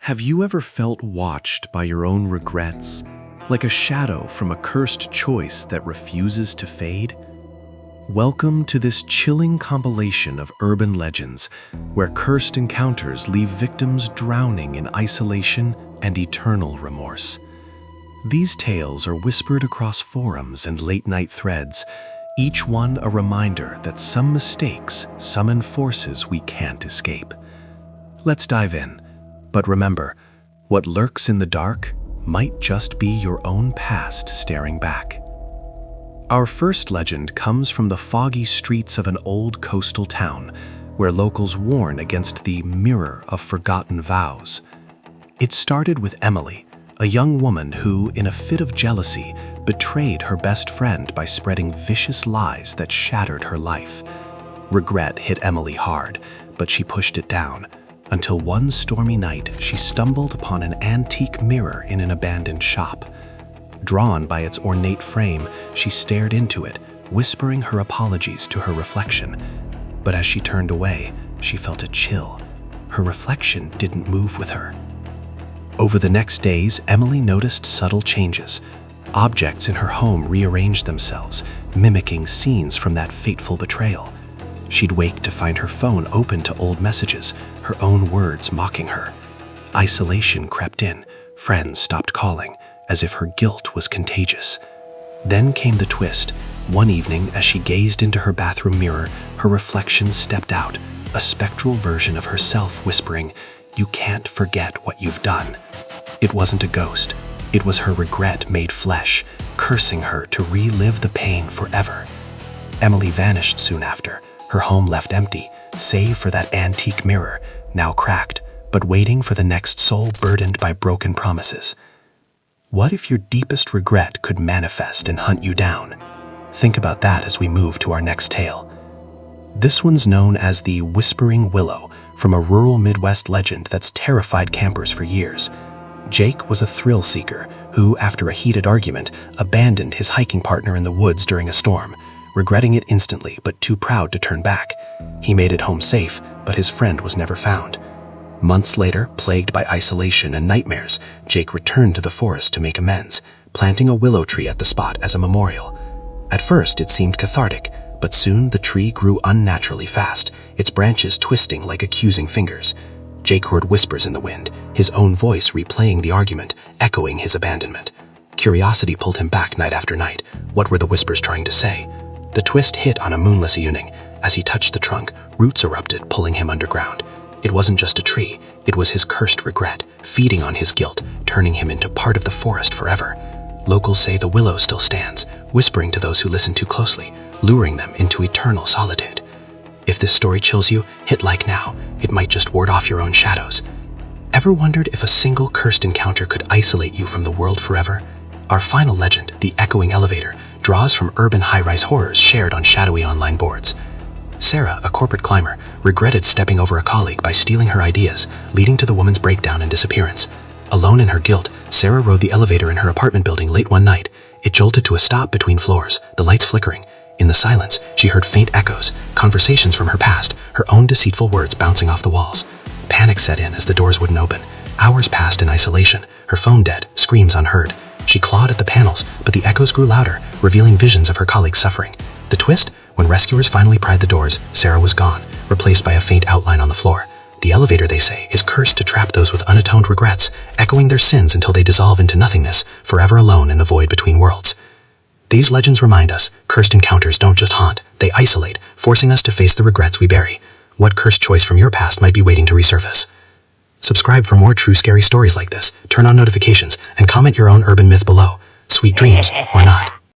Have you ever felt watched by your own regrets, like a shadow from a cursed choice that refuses to fade? Welcome to this chilling compilation of urban legends, where cursed encounters leave victims drowning in isolation and eternal remorse. These tales are whispered across forums and late-night threads, each one a reminder that some mistakes summon forces we can't escape. Let's dive in. But remember, what lurks in the dark might just be your own past staring back. Our first legend comes from the foggy streets of an old coastal town, where locals warn against the mirror of forgotten vows. It started with Emily, a young woman who, in a fit of jealousy, betrayed her best friend by spreading vicious lies that shattered her life. Regret hit Emily hard, but she pushed it down, until one stormy night she stumbled upon an antique mirror in an abandoned shop. Drawn by its ornate frame, she stared into it, whispering her apologies to her reflection. But as she turned away, she felt a chill. Her reflection didn't move with her. Over the next days, Emily noticed subtle changes. Objects in her home rearranged themselves, mimicking scenes from that fateful betrayal. She'd wake to find her phone open to old messages, her own words mocking her. Isolation crept in, friends stopped calling, as if her guilt was contagious. Then came the twist. One evening, as she gazed into her bathroom mirror, her reflection stepped out, a spectral version of herself whispering, "You can't forget what you've done." It wasn't a ghost. It was her regret made flesh, cursing her to relive the pain forever. Emily vanished soon after, her home left empty, save for that antique mirror, now cracked, but waiting for the next soul burdened by broken promises. What if your deepest regret could manifest and hunt you down? Think about that as we move to our next tale. This one's known as the Whispering Willow, from a rural Midwest legend that's terrified campers for years. Jake was a thrill seeker who, after a heated argument, abandoned his hiking partner in the woods during a storm, regretting it instantly but too proud to turn back. He made it home safe, but his friend was never found. Months later, plagued by isolation and nightmares, Jake returned to the forest to make amends, planting a willow tree at the spot as a memorial. At first, it seemed cathartic, but soon the tree grew unnaturally fast, its branches twisting like accusing fingers. Jake heard whispers in the wind, his own voice replaying the argument, echoing his abandonment. Curiosity pulled him back night after night. What were the whispers trying to say? The twist hit on a moonless evening. As he touched the trunk, roots erupted, pulling him underground. It wasn't just a tree, it was his cursed regret, feeding on his guilt, turning him into part of the forest forever. Locals say the willow still stands, whispering to those who listen too closely, luring them into eternal solitude. If this story chills you, hit like now. It might just ward off your own shadows. Ever wondered if a single cursed encounter could isolate you from the world forever? Our final legend, the echoing elevator, draws from urban high-rise horrors shared on shadowy online boards. Sarah, a corporate climber, regretted stepping over a colleague by stealing her ideas, leading to the woman's breakdown and disappearance. Alone in her guilt, Sarah rode the elevator in her apartment building late one night. It jolted to a stop between floors, the lights flickering. In the silence, she heard faint echoes, conversations from her past, her own deceitful words bouncing off the walls. Panic set in as the doors wouldn't open. Hours passed in isolation, her phone dead, screams unheard. She clawed at the panels, but the echoes grew louder, revealing visions of her colleagues' suffering. The twist? When rescuers finally pried the doors, Sarah was gone, replaced by a faint outline on the floor. The elevator, they say, is cursed to trap those with unatoned regrets, echoing their sins until they dissolve into nothingness, forever alone in the void between worlds. These legends remind us, cursed encounters don't just haunt, they isolate, forcing us to face the regrets we bury. What cursed choice from your past might be waiting to resurface? Subscribe for more true scary stories like this, turn on notifications, and comment your own urban myth below. Sweet dreams, or not.